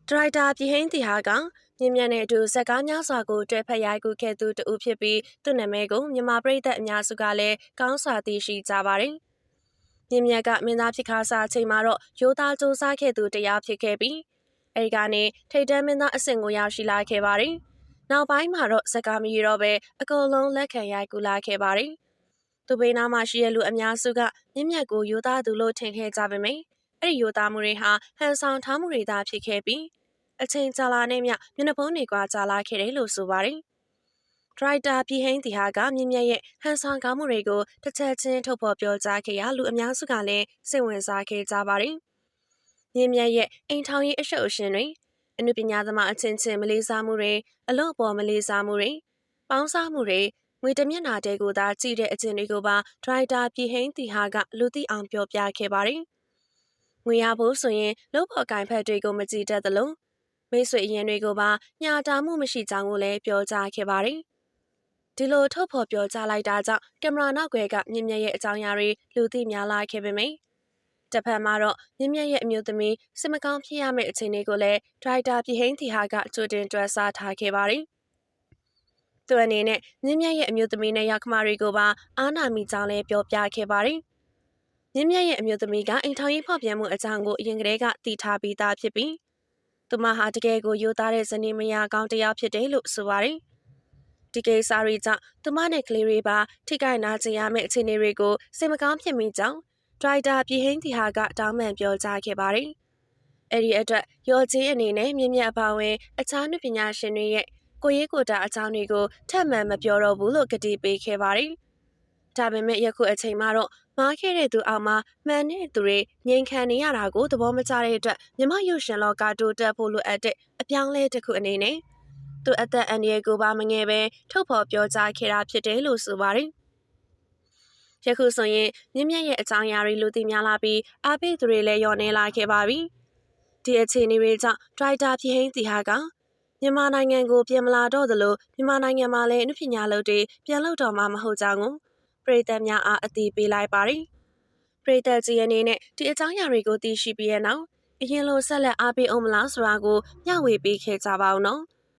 ဒရိုက်တာပြည်ဟိန်းတီဟာကမြင်းမြတ်နဲ့အတူဇက်ကားများစွာကိုတွဲဖက်ရိုက်ကူးခဲ့သူတဦးဖြစ်ပြီးသူ့နာမည်ကိုမြန်မာပရိသတ်အများစုကလည်းကောင်းစွာသိရှိကြပါတယ်။မြင်းမြတ်ကမင်းသားဖြစ်ခါစားချိန်မှာတော့ရိုးသားစူးစမ်းခဲ့သူတရားဖြစ်ခဲ့ပြီးအဲဒီကနေထိတ်တန်းမင်းသားအဆင့်ကိုရောက်ရှိလာခဲ့ပါတယ်။နောက်ပိုင်းမှာတော့ဇက်ကားမကြီးတော့ပဲအကုန်လုံးလက်ခံရိုက်ကူးလာခဲ့ပါတယ်။သူဘေးနားမှာရှိတဲ့လူအများစုကမြင်းမြတ်ကိုရိုးသားသူလို့ထင်ခဲ့ကြပေမယ့်အဲ့ဒီရိုးသားမှုတွေဟာဟန်ဆောင်ထားမှုတွေသာဖြစ်ခဲ့ပြီးအချိန်ကြာလာနဲ့မျှမျက်နှာဖုံးတွေကကြာလာခဲ့တယ်လို့ဆိုပါတယ်။ဒရိုက်တာပြည်ဟိန်းတီဟာကမြင့်မြတ်ရဲ့ဟန်ဆောင်ကားမှုတွေကိုတစ်ချက်ချင်းထုတ်ဖော်ပြောကြားခဲ့ရလူအများစုကလည်းစိတ်ဝင်စားခဲ့ကြပါတယ်။မြင့်မြတ်ရဲ့အိမ်ထောင်ရေးအရှုပ်အရှင်းတွေအနုပညာသမားအချင်းချင်းမလေးစားမှုတွေအလို့ပေါ်မလေးစားမှုတွေပေါင်းစားမှုတွေငွေတမျက်နာတဲကိုသာကြည့်တဲ့အကျင့်တွေကိုပါဒရိုက်တာပြည်ဟိန်းတီဟာကလူသိအောင်ပြောပြခဲ့ပါတယ်။ငွေရဖို့ဆိုရင်လုပ်ဖော်ကိုင်ဖက်တွေကိုမကြည့်တတ်သလိုမိတ်ဆွေအရင်တွေကိုပါညာတာမှုမရှိကြောင်းကိုလည်းပြောကြားခဲ့ပါတယ်။ဒီလိုထုတ်ဖော်ပြောကြားလိုက်တာကြောင့်ကင်မရာနောက်ွယ်ကမြင့်မြတ်ရဲ့အကြောင်းအရာတွေလူသိများလာခဲ့ပေမယ့်တစ်ဖက်မှာတော့မြင့်မြတ်ရဲ့အမျိုးသမီးစစ်မကောင်းဖြစ်ရမယ့်အခြေအနေကိုလည်းဒရိုက်တာပြည်ဟိန်းတီဟာကကြိုတင်တွက်ဆထားခဲ့ပါတယ်။သူအနေနဲ့မြင့်မြတ်ရဲ့အမျိုးသမီးနဲ့ရောက်ခမတွေကိုပါအားနာမိကြောင်းလည်းပြောပြခဲ့ပါတယ်။မြင့်မြတ်ရဲ့အမျိုးသမီးကအိမ်ထောင်ရေးဖောက်ပြန်မှုအကြောင်းကိုအရင်ကတည်းကသိထားပြီးသားဖြစ်ပြီးသူမဟာတကယ်ကိုရိုးသားတဲ့ဇနီးမယားကောင်းတစ်ယောက်ဖြစ်တယ်လို့ဆိုပါတယ်။ဒီကိစ္စတွေကြောင့်သူမနဲ့ကလေးတွေပါထိခိုက်နာကျင်ရမယ့်အခြေအနေတွေကိုစိတ်မကောင်းဖြစ်မိကြောင်းဒရိုက်တာပြည်ဟိန်းတီဟာကတောင်းပန်ပြောကြားခဲ့ပါတယ်။အဲဒီအတွက်ရော်ချင်းအနေနဲ့မြင့်မြတ်အပါဝင်အခြားနုပညာရှင်တွေရဲ့ကိုရေးကိုတာအကြောင်းတွေကိုထပ်မံမပြောတော့ဘူးလို့ကတိပေးခဲ့ပါတယ်။ဒါပေမဲ့ယခုအချိန်မှာတော့မားခဲ့တဲ့သူအောက်မှာမှန်တဲ့သူတွေငြိမ်ခံနေရတာကိုသဘောမကျတဲ့အတွက်မြမရုပ်ရှင်လောကတိုးတက်ဖို့လိုအပ်တဲ့အပြောင်းလဲတစ်ခုအနေနဲ့သူအသက်အန္တရာယ်ကိုပါမငယ်ပဲထုတ်ဖော်ပြောကြားခဲ့တာဖြစ်တယ်လို့ဆိုပါတယ်။ယခုဆိုရင်မြင့်မြတ်ရဲ့အကြောင်းအရာတွေလူသိများလာပြီးအားပေးသူတွေလည်းလျော့နေလာခဲ့ပါပြီ။ဒီအခြေအနေတွေကြောင့်ဒရိုက်တာပြည်ဟိန်းတီဟာကမြန်မာနိုင်ငံကိုပြန်မလာတော့သလိုမြန်မာနိုင်ငံမှာလည်းအနုပညာလုပ်တွေပြန်လုပ်တော့မှာမဟုတ်ကြောင်းကိုပရိသတ်များအားအသိပေးလိုက်ပါတယ်။ပရိသတ်ကြီးအနေနဲ့ဒီအကြောင်းအရာတွေကိုသိရှိပြီးတဲ့နောက်အရင်လိုဆက်လက်အားပေးအောင်မလားဆိုတာကိုမျှဝေပေးခဲ့ကြပါဦးနော်။